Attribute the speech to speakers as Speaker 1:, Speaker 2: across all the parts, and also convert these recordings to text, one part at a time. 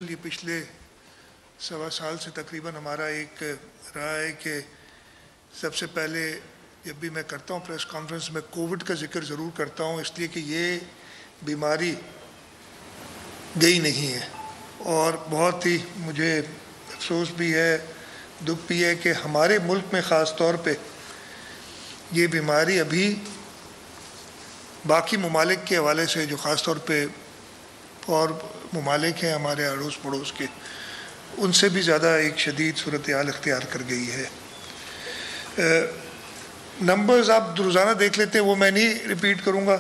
Speaker 1: ये पिछले सवा साल से तकरीबन हमारा एक रहा है कि सबसे पहले जब भी मैं करता हूँ प्रेस कॉन्फ्रेंस में कोविड का जिक्र ज़रूर करता हूँ, इसलिए कि ये बीमारी गई नहीं है और बहुत ही मुझे अफसोस भी है, दुख भी है कि हमारे मुल्क में ख़ास तौर पे ये बीमारी अभी बाकी ममालिक के हवाले से जो ख़ास तौर पे और ममालिक हैं हमारे अड़ोस पड़ोस के, उनसे भी ज़्यादा एक शदीद सूरत हाल इख्तियार कर गई है। नंबर्स आप रोज़ाना देख लेते हैं, वो मैं नहीं रिपीट करूँगा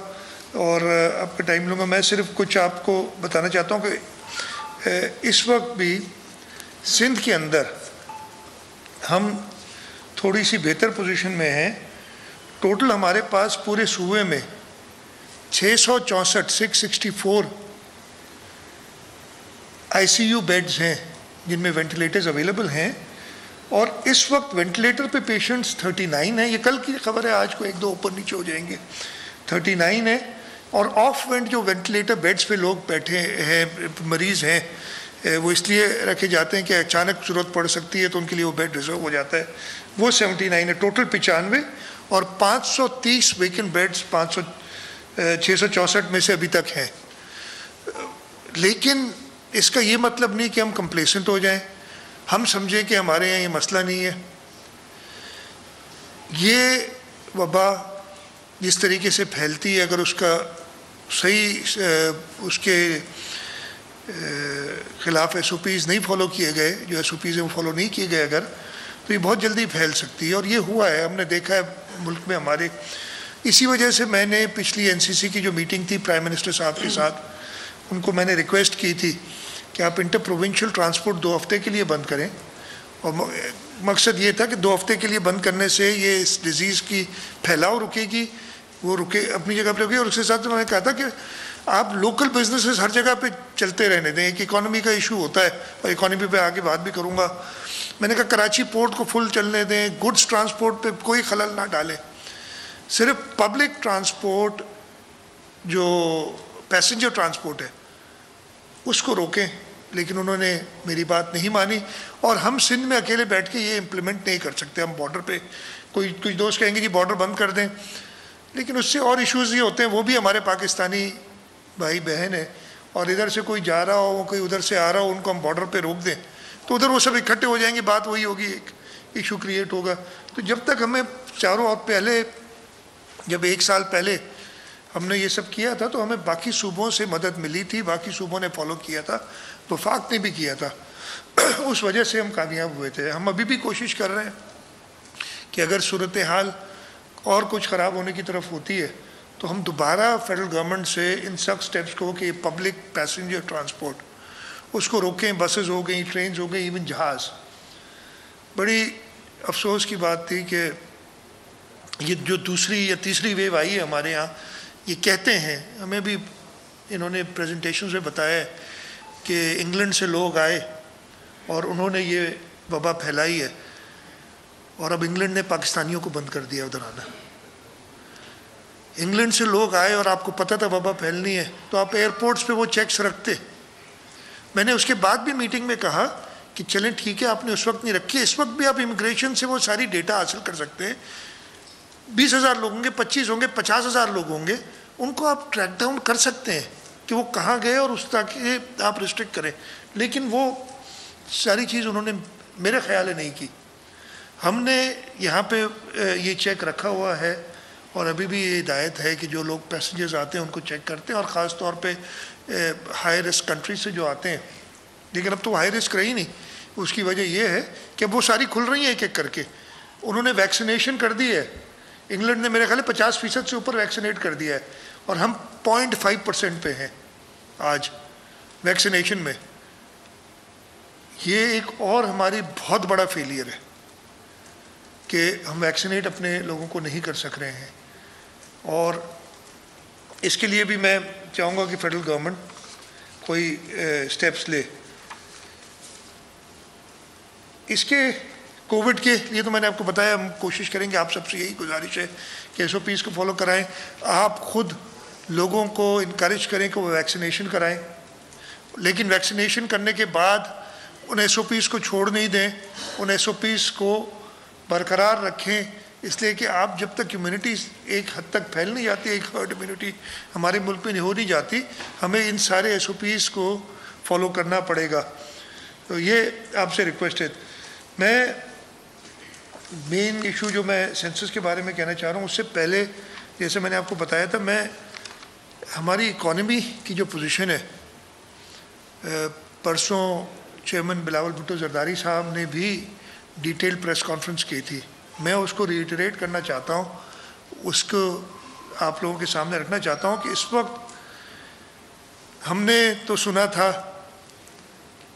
Speaker 1: और आपका टाइम लूँगा। मैं सिर्फ कुछ आपको बताना चाहता हूँ कि इस वक्त भी सिंध के अंदर हम थोड़ी सी बेहतर पोजीशन में हैं। टोटल हमारे पास पूरे सूबे में 664 ICU बेड्स हैं जिनमें वेंटिलेटर्स अवेलेबल हैं और इस वक्त वेंटिलेटर पे पेशेंट्स 39 हैं। ये कल की खबर है, आज को एक दो ऊपर नीचे हो जाएंगे। 39 है और ऑफ वेंट जो वेंटिलेटर बेड्स पे लोग बैठे हैं, मरीज़ हैं, वो इसलिए रखे जाते हैं कि अचानक ज़रूरत पड़ सकती है तो उनके लिए वो बेड रिजर्व हो जाता है। वो 79 है, टोटल 95 और 530 वेकेंट बेड्स 664 में से अभी तक हैं। लेकिन इसका ये मतलब नहीं कि हम कंप्लेसेंट हो जाएं, हम समझें कि हमारे यहाँ ये मसला नहीं है। ये वबा जिस तरीके से फैलती है, अगर उसका सही उसके ख़िलाफ़ SOPs नहीं फॉलो किए गए, जो SOPs हैं वो फॉलो नहीं किए गए अगर, तो ये बहुत जल्दी फैल सकती है और ये हुआ है, हमने देखा है मुल्क में हमारे। इसी वजह से मैंने पिछली NCC की जो मीटिंग थी प्राइम मिनिस्टर साहब के साथ, उनको मैंने रिक्वेस्ट की थी कि आप इंटर प्रोविंशियल ट्रांसपोर्ट 2 हफ्ते के लिए बंद करें और मकसद ये था कि 2 हफ्ते के लिए बंद करने से ये इस डिज़ीज़ की फैलाव रुकेगी, वो रुके अपनी जगह पर रुके। और उसके साथ मैंने कहा था कि आप लोकल बिजनेसेस हर जगह पे चलते रहने दें, एक इकॉनमी का इशू होता है और इकॉनमी पे आगे बात भी करूँगा। मैंने कहा कराची पोर्ट को फुल चलने दें, गुड्स ट्रांसपोर्ट पर कोई खलल ना डालें, सिर्फ पब्लिक ट्रांसपोर्ट जो पैसेंजर ट्रांसपोर्ट है उसको रोकें। लेकिन उन्होंने मेरी बात नहीं मानी और हम सिंध में अकेले बैठ के ये इम्प्लीमेंट नहीं कर सकते। हम बॉर्डर पे कुछ दोस्त कहेंगे जी बॉर्डर बंद कर दें, लेकिन उससे और इश्यूज़ ये होते हैं, वो भी हमारे पाकिस्तानी भाई बहन है और इधर से कोई जा रहा हो, कोई उधर से आ रहा हो, उनको हम बॉर्डर पर रोक दें तो उधर वो सब इकट्ठे हो जाएंगे, बात वही होगी, एक इशू क्रिएट होगा। तो जब तक हमें चारों और पहले जब 1 साल पहले हमने ये सब किया था तो हमें बाकी सूबों से मदद मिली थी, बाकी सूबों ने फॉलो किया था, वफाक ने भी किया था, उस वजह से हम कामयाब हुए थे। हम अभी भी कोशिश कर रहे हैं कि अगर सूरत हाल और कुछ ख़राब होने की तरफ होती है तो हम दोबारा फेडरल गवर्नमेंट से इन सब स्टेप्स को कि पब्लिक पैसेंजर ट्रांसपोर्ट उसको रोकें, बसेस हो गई, ट्रेन हो गई, इवन जहाज़। बड़ी अफसोस की बात थी कि ये जो दूसरी या तीसरी वेव आई है हमारे यहाँ, ये कहते हैं, हमें भी इन्होंने प्रेजेंटेशन में बताया कि इंग्लैंड से लोग आए और उन्होंने ये वबा फैलाई है और अब इंग्लैंड ने पाकिस्तानियों को बंद कर दिया उधर आना। इंग्लैंड से लोग आए और आपको पता था वबा फैलनी है तो आप एयरपोर्ट्स पे वो चेक्स रखते। मैंने उसके बाद भी मीटिंग में कहा कि चलें ठीक है, आपने उस वक्त नहीं रखी, इस वक्त भी आप इमिग्रेशन से वो सारी डेटा हासिल कर सकते हैं। 20,000 लोग होंगे, 25 होंगे, 50,000 लोग होंगे, उनको आप ट्रैक डाउन कर सकते हैं कि वो कहाँ गए और उस ताकि आप रिस्ट्रिक्ट करें। लेकिन वो सारी चीज़ उन्होंने मेरे ख्याल नहीं की। हमने यहाँ पे ये चेक रखा हुआ है और अभी भी ये हिदायत है कि जो लोग पैसेंजर्स आते हैं उनको चेक करते हैं और ख़ास तौर पे हाई रिस्क कंट्री से जो आते हैं। लेकिन अब तो हाई रिस्क रही नहीं, उसकी वजह यह है कि अब वो सारी खुल रही हैं एक एक करके। उन्होंने वैक्सीनेशन कर दी है, इंग्लैंड ने मेरे ख्याल 50% से ऊपर वैक्सीनेट कर दिया है और हम 0.5% पे हैं आज वैक्सीनेशन में। ये एक और हमारी बहुत बड़ा फेलियर है कि हम वैक्सीनेट अपने लोगों को नहीं कर सक रहे हैं और इसके लिए भी मैं चाहूँगा कि फेडरल गवर्नमेंट कोई स्टेप्स ले। इसके कोविड के लिए तो मैंने आपको बताया, हम कोशिश करेंगे, आप सबसे यही गुजारिश है कि SOPs को फॉलो कराएं। आप खुद लोगों को इनकरेज करें कि वो वैक्सीनेशन कराएं। लेकिन वैक्सीनेशन करने के बाद उन SOPs को छोड़ नहीं दें, उन SOPs को बरकरार रखें, इसलिए कि आप जब तक इम्यूनिटी एक हद तक फैल नहीं जाती, एक हर्ड इम्यूनिटी हमारे मुल्क में हो नहीं जाती, हमें इन सारे SOPs को फॉलो करना पड़ेगा। तो ये आपसे रिक्वेस्ट है। मैं मेन इशू जो मैं सेंसस के बारे में कहना चाह रहा हूँ, उससे पहले जैसे मैंने आपको बताया था, मैं हमारी इकॉनमी की जो पोजीशन है, परसों चेयरमैन बिलावल भुट्टो जरदारी साहब ने भी डिटेल प्रेस कॉन्फ्रेंस की थी। मैं उसको रिइटरेट करना चाहता हूँ, उसको आप लोगों के सामने रखना चाहता हूँ कि इस वक्त हमने तो सुना था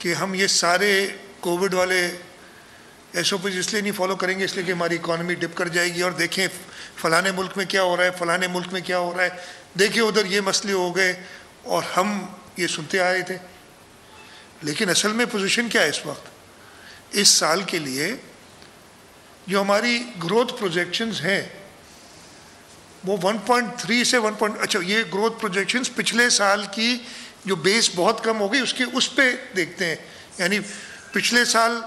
Speaker 1: कि हम ये सारे कोविड वाले SOPs इसलिए नहीं फॉलो करेंगे इसलिए कि हमारी इकॉनमी डिप कर जाएगी, और देखें फ़लाने मुल्क में क्या हो रहा है, फ़लाने मुल्क में क्या हो रहा है, देखिए उधर ये मसले हो गए, और हम ये सुनते आए थे। लेकिन असल में पोजीशन क्या है इस वक्त? इस साल के लिए जो हमारी ग्रोथ प्रोजेक्शंस हैं वो 1.3 से 1. अच्छा, ये ग्रोथ प्रोजेक्शंस पिछले साल की जो बेस बहुत कम हो गई उसके उस पे देखते हैं। यानी पिछले साल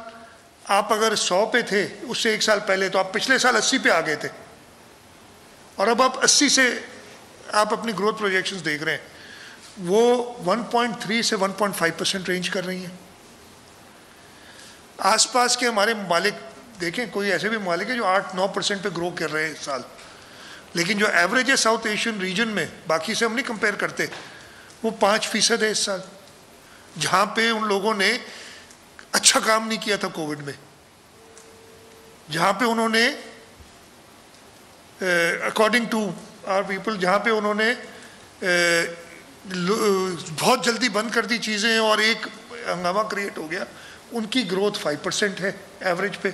Speaker 1: आप अगर 100 पे थे उससे एक साल पहले, तो आप पिछले साल 80 पे आ गए थे, और अब आप 80 से आप अपनी ग्रोथ प्रोजेक्शंस देख रहे हैं, वो 1.3 से 1.5% रेंज कर रही हैं। आसपास के हमारे ममालिक देखें, कोई ऐसे भी ममालिक है जो 8-9% पे ग्रो कर रहे हैं इस साल, लेकिन जो एवरेज है साउथ एशियन रीजन में, बाकी से हम नहीं कंपेयर करते, वो 5% है इस साल, जहाँ पे उन लोगों ने अच्छा काम नहीं किया था कोविड में, जहाँ पे उन्होंने अकॉर्डिंग टू आवर पीपल, जहाँ पे उन्होंने बहुत जल्दी बंद कर दी चीज़ें और एक हंगामा क्रिएट हो गया, उनकी ग्रोथ 5% है एवरेज पे।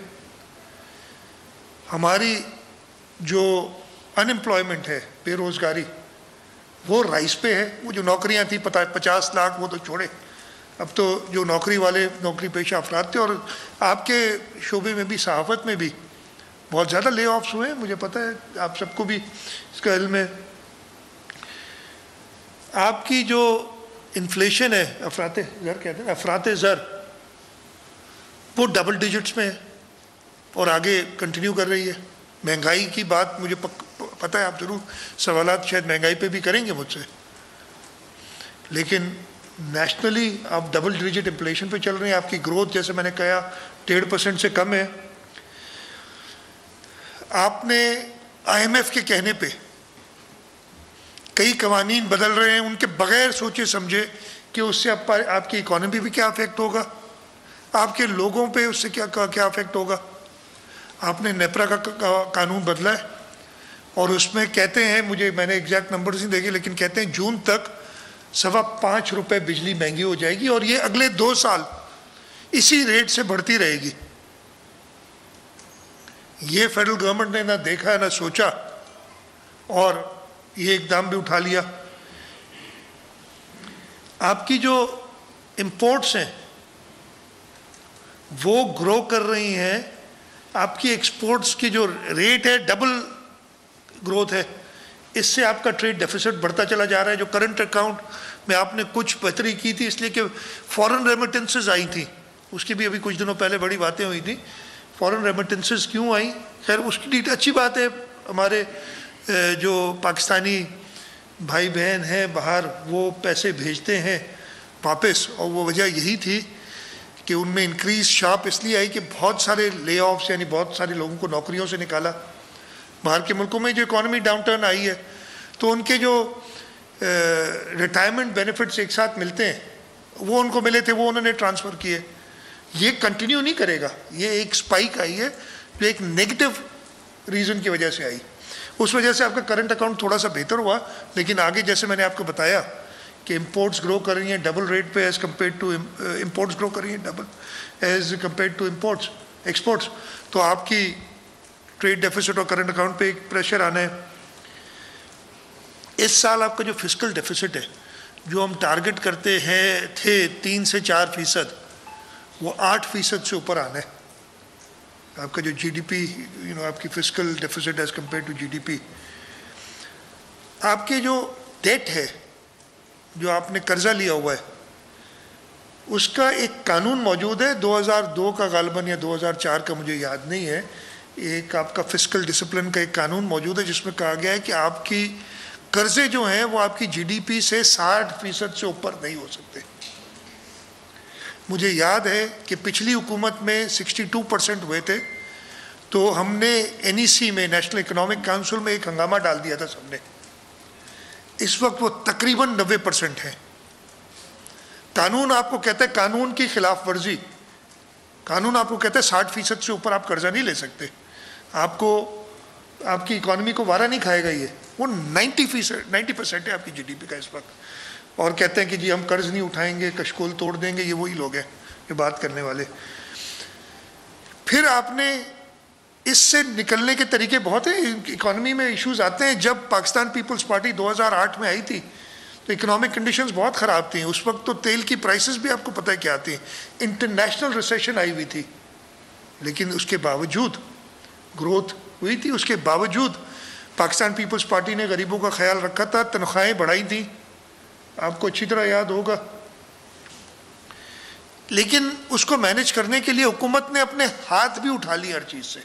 Speaker 1: हमारी जो अनएम्प्लॉयमेंट है, बेरोज़गारी, वो राइस पे है। वो जो नौकरियां थी 50 लाख, वो तो छोड़े, अब तो जो नौकरी वाले नौकरी पेशा अफराद थे, और आपके शोबे में भी, सहाफ़त में भी बहुत ज़्यादा ले ऑफ्स हुए हैं, मुझे पता है, आप सबको भी इसका इल्म है। आपकी जो इन्फ्लेशन है, अफराते ज़र कहते हैं, अफराते ज़र, वो डबल डिजिट्स में है और आगे कंटिन्यू कर रही है। महंगाई की बात मुझे पता है, आप ज़रूर सवालात शायद महंगाई पे भी करेंगे मुझसे, लेकिन नेशनली आप डबल डिजिट इन्फ्लेशन पे चल रहे हैं। आपकी ग्रोथ जैसे मैंने कहा 1.5% से कम है। आपने IMF के कहने पे कई कवानीन बदल रहे हैं उनके बगैर सोचे समझे कि उससे आपकी इकॉनमी भी क्या अफेक्ट होगा, आपके लोगों पे उससे क्या अफेक्ट होगा। आपने नेपरा का कानून बदला है और उसमें कहते हैं, मैंने एग्जैक्ट नंबर्स नहीं देखे, लेकिन कहते हैं जून तक 5.25 रुपये बिजली महंगी हो जाएगी और ये अगले 2 साल इसी रेट से बढ़ती रहेगी। ये फेडरल गवर्नमेंट ने ना देखा ना सोचा और ये एकदम भी उठा लिया। आपकी जो इंपोर्ट्स हैं वो ग्रो कर रही हैं, आपकी एक्सपोर्ट्स की जो रेट है डबल ग्रोथ है। इससे आपका ट्रेड डेफिसिट बढ़ता चला जा रहा है। जो करंट अकाउंट में आपने कुछ बेहतरी की थी इसलिए कि फॉरेन रेमिटेंसेस आई थी, उसकी भी अभी कुछ दिनों पहले बड़ी बातें हुई थी। फॉरेन रेमिटेंसेस क्यों आई, खैर उसकी अच्छी बात है। हमारे जो पाकिस्तानी भाई बहन हैं बाहर, वो पैसे भेजते हैं वापस, और वो वजह यही थी कि उनमें इंक्रीज शार्प इसलिए आई कि बहुत सारे ले ऑफ्स, यानी बहुत सारे लोगों को नौकरियों से निकाला बाहर के मुल्कों में। जो इकॉनमी डाउनटर्न आई है तो उनके जो रिटायरमेंट बेनिफिट्स एक साथ मिलते हैं वो उनको मिले थे, वो उन्होंने ट्रांसफ़र किए। ये कंटिन्यू नहीं करेगा, ये एक स्पाइक आई है जो एक नेगेटिव रीज़न की वजह से आई। उस वजह से आपका करंट अकाउंट थोड़ा सा बेहतर हुआ, लेकिन आगे जैसे मैंने आपको बताया कि इंपोर्ट्स ग्रो कर रही हैं डबल रेट पे as compare to imports grow कर रही हैं double as compare to exports, तो आपकी ट्रेड डेफिसिट और करंट अकाउंट पे एक प्रेशर आना है। इस साल आपका जो फिस्कल डेफिसिट है, जो हम टारगेट करते हैं थे 3 से 4%, वो 8% से ऊपर आना है। आपका जो GDP, आपकी fiscal deficit as compare to GDP। आपके जो डेट है, जो आपने कर्जा लिया हुआ है, उसका एक कानून मौजूद है 2002 का गालिबन या 2004 का, मुझे याद नहीं है। एक आपका फिस्कल डिसिप्लिन का एक कानून मौजूद है जिसमें कहा गया है कि आपकी कर्जे जो हैं वो आपकी जीडीपी से 60% से ऊपर नहीं हो सकते। मुझे याद है कि पिछली हुकूमत में 62% हुए थे, तो हमने NEC में, नेशनल इकोनॉमिक काउंसिल में एक हंगामा डाल दिया था सबने। इस वक्त वो तकरीबन 90% है। कानून आपको कहता है कानून की खिलाफ वर्जी, कानून आपको कहता है 60% से ऊपर आप कर्जा नहीं ले सकते, आपको आपकी इकॉनमी को वारा नहीं खाएगा ये। वो 90% है आपकी जीडीपी का इस वक्त, और कहते हैं कि जी हम कर्ज नहीं उठाएंगे, कशकोल तोड़ देंगे, ये वही लोग हैं ये बात करने वाले। फिर आपने इससे निकलने के तरीके बहुत हैं। इकॉनमी में इश्यूज आते हैं। जब पाकिस्तान पीपल्स पार्टी 2008 में आई थी तो इकोनॉमिक कंडीशंस बहुत ख़राब थी। उस वक्त तो तेल की प्राइसेस भी आपको पता है क्या थी, इंटरनेशनल रिसेशन आई हुई थी, लेकिन उसके बावजूद ग्रोथ हुई थी। उसके बावजूद पाकिस्तान पीपल्स पार्टी ने गरीबों का ख्याल रखा था, तनख्वाहें बढ़ाई थी, आपको अच्छी तरह याद होगा। लेकिन उसको मैनेज करने के लिए हुकूमत ने अपने हाथ भी उठा लिए हर चीज़ से।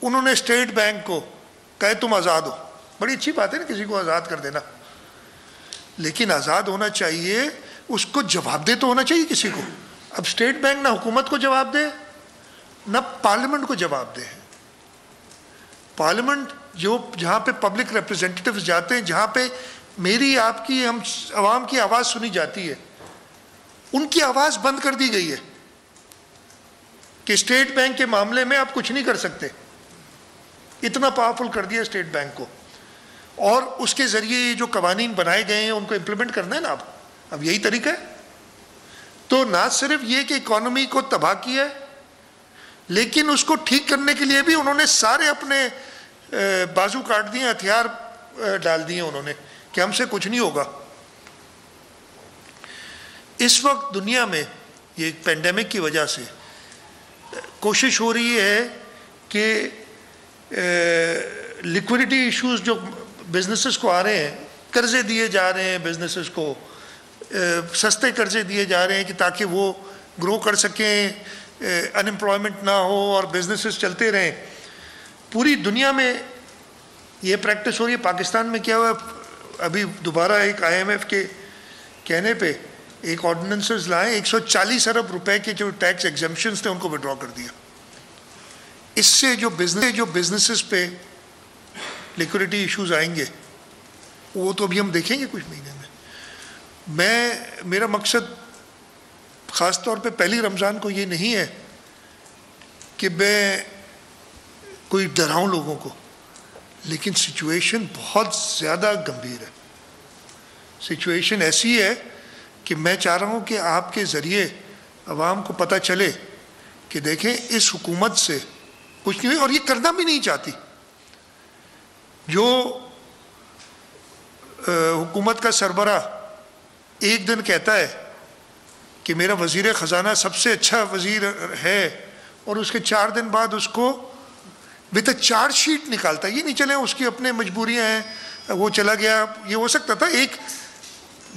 Speaker 1: उन्होंने स्टेट बैंक को कहे तुम आज़ाद हो, बड़ी अच्छी बात है ना किसी को आज़ाद कर देना, लेकिन आज़ाद होना चाहिए, उसको जवाबदेह तो होना चाहिए किसी को। अब स्टेट बैंक ना हुकूमत को जवाब दे ना पार्लियामेंट को जवाब दे। पार्लियामेंट जो जहाँ पे पब्लिक रिप्रेजेंटेटिव्स जाते हैं, जहाँ पे मेरी आपकी हम आवाम की आवाज़ सुनी जाती है, उनकी आवाज़ बंद कर दी गई है कि स्टेट बैंक के मामले में आप कुछ नहीं कर सकते। इतना पावरफुल कर दिया स्टेट बैंक को, और उसके ज़रिए जो कवानीन बनाए गए हैं उनको इम्प्लीमेंट करना है ना। अब यही तरीका है। तो ना सिर्फ ये कि इकॉनमी को तबाह किया है, लेकिन उसको ठीक करने के लिए भी उन्होंने सारे अपने बाजू काट दिए, हथियार डाल दिए उन्होंने कि हमसे कुछ नहीं होगा। इस वक्त दुनिया में ये पेंडेमिक की वजह से कोशिश हो रही है कि लिक्विडिटी इश्यूज जो बिजनेसेस को आ रहे हैं, कर्जे दिए जा रहे हैं बिजनेसेस को, सस्ते कर्जे दिए जा रहे हैं कि ताकि वो ग्रो कर सकें, अनएम्प्लॉयमेंट ना हो और बिजनेसेस चलते रहें। पूरी दुनिया में ये प्रैक्टिस हो रही है। पाकिस्तान में क्या हुआ, अभी दोबारा एक IMF के कहने पे एक ऑर्डिनेंसेस लाए, 140 अरब रुपए के जो टैक्स एग्जेम्पशंस थे उनको विड्रॉ कर दिया। इससे जो बिजनेसेस पे लिक्विडिटी इश्यूज आएंगे वो तो अभी हम देखेंगे कुछ महीने में। मेरा मकसद ख़ास तौर पे पहली रमज़ान को ये नहीं है कि मैं कोई डराऊं लोगों को, लेकिन सिचुएशन बहुत ज़्यादा गंभीर है। सिचुएशन ऐसी है कि मैं चाह रहा हूँ कि आपके ज़रिए अवाम को पता चले कि देखें इस हुकूमत से कुछ नहीं हुई, और ये करना भी नहीं चाहती। जो हुकूमत का सरबराह एक दिन कहता है कि मेरा वज़ीर ख़जाना सबसे अच्छा वज़ीर है, और उसके 4 दिन बाद उसको विद चार्जशीट निकालता है। ये नहीं चले उसकी अपने मजबूरियां हैं, वो चला गया, ये हो सकता था, एक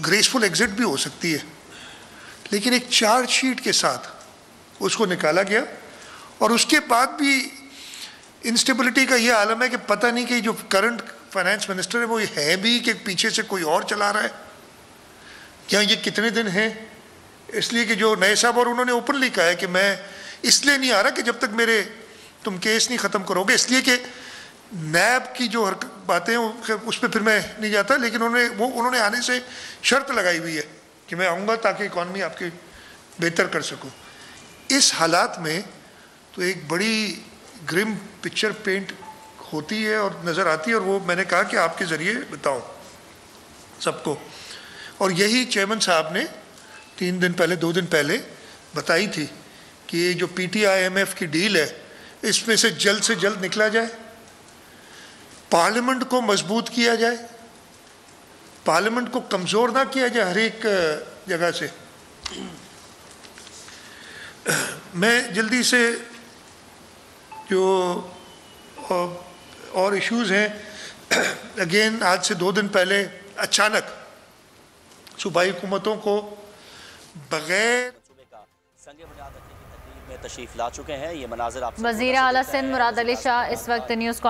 Speaker 1: ग्रेसफुल एग्जिट भी हो सकती है, लेकिन एक चार्जशीट के साथ उसको निकाला गया। और उसके बाद भी इंस्टेबिलिटी का ये आलम है कि पता नहीं कि जो करंट फाइनेंस मिनिस्टर है वो है भी कि पीछे से कोई और चला रहा है, क्या ये कितने दिन है। इसलिए कि जो नए साहब, और उन्होंने ओपनली कहा है कि मैं इसलिए नहीं आ रहा कि जब तक मेरे तुम केस नहीं ख़त्म करोगे, इसलिए कि नैब की जो बातें हैं उस पर फिर मैं नहीं जाता, लेकिन उन्होंने आने से शर्त लगाई हुई है कि मैं आऊँगा ताकि इकॉनमी आपकी बेहतर कर सकूँ। इस हालात में तो एक बड़ी ग्रिम पिक्चर पेंट होती है और नज़र आती है, और वो मैंने कहा कि आपके ज़रिए बताऊँ सबको। और यही चेयरमैन साहब ने 2 दिन पहले बताई थी कि ये जो PTI-IMF की डील है इसमें से जल्द निकला जाए, पार्लियामेंट को मजबूत किया जाए, पार्लियामेंट को कमज़ोर ना किया जाए हर एक जगह से। मैं जल्दी से जो और इश्यूज़ हैं, अगेन आज से 2 दिन पहले अचानक सूबाई हुकूमतों को बगैर
Speaker 2: संगे बुनियाद रखने की तकरीर में तशरीफ ला चुके हैं। ये मनाजिर आप
Speaker 3: वज़ीर आला सिंध मुराद अली शाह इस वक्त न्यूज़